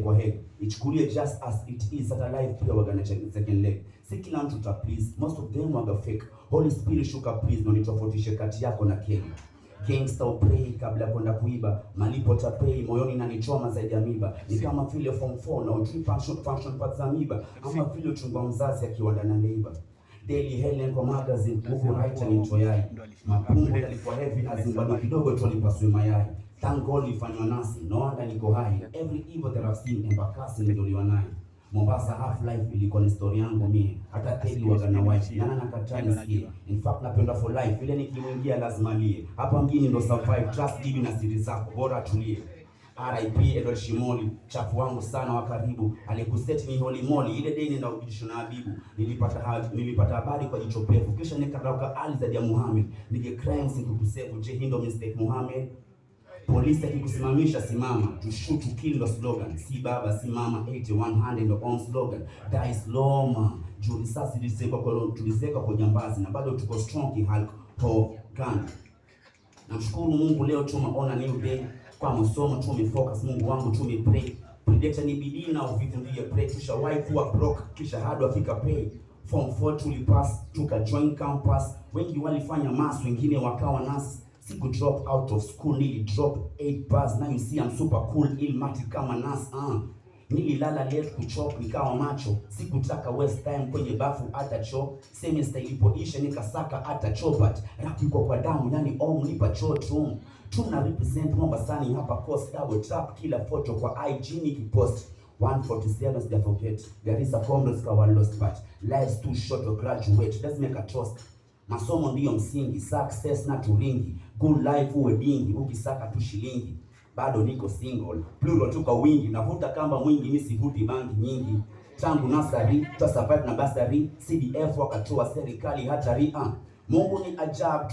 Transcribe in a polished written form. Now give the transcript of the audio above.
kwa head. Ichukulie just as it is, hata life pia waga second leg. Si kila mtu ta please, most of them waga fake. Holy Spirit shuka please, ndio nitofautishe kati yako na Kenya. Gangster pray kabla kwenda kuiba, malipo tapei moyoni na nichoma zaidi ya miba. Ni kama vile form 4 na trip function parts za miba, ama vile chumba mzazi akiwa ndani ya neighbor. Daily Helen kwa magazine huko writer ni toyai. Mapungu yalikuwa heavy azimbado kidogo tu alipaswe mayai. Thank God ifanywa nasi, no wonder niko high. Every evil that I've seen Embakasi ndio nayo. Mombasa half life ilikuwa ni story yangu mimi. Hata Teddy waga na wife. Nana nakataa nisikie. In fact napenda for life. Ile nikiingia lazima lie. Hapa mjini ndo survive. Trust bibi na siri zako. Bora tulie. RIP Edward Shimoli, chafu wangu sana wa karibu. Alikuseti ni holy moly. Ile deni na ubidisho na Habibu. Nilipata habari kwa jicho pevu. Kisha nikadauka Ali za Muhammad. Nige crime sikukusevu. Je, hii ndo mistake Muhammad? Polisi akikusimamisha simama, to shoot to kill ndo slogan. Si baba si mama, 8100 ndo on slogan. Die slow man. Juu risasi tulizeka kwa jambazi na bado tuko strong kihulk ho gun. Namshukuru Mungu leo tumeona new day. Kwa masomo tumefocus, Mungu wangu tumepray. Predictor ni bidii na vitu ndiye pray. Tushawahi kuwa broke, kisha hard afika pay. Form 4 tulipass, tuka join campus. Wengi walifanya mass, wengine wakawa nasi. Siku drop out of school, nili drop 8 bars. Now you see I'm super cool, ilmatic kama nas. Nililala late kuchop, nikawa macho. Sikutaka waste time kwenye bafu hata choo. Semester ilipoisha nikasaka hata chopat. Rap yuko kwa damu, yani nipa choo room. Tuna represent Mombasani hapa coast, double trap kila photo kwa IG nikipost. 147 sija forget. Garissa Comrades kawa lost but life's too short to graduate. Let's make a toast. Masomo ndiyo msingi, success na turingi. Good life uwe dingi, ukisaka tu shilingi. Bado niko single, plural tuka wingi. Navuta kamba mwingi, mimi sivuti bangi nyingi. Tangu nasari, tuta survive na basari. CDF wakatoa serikali hatari. Mungu ni ajabu.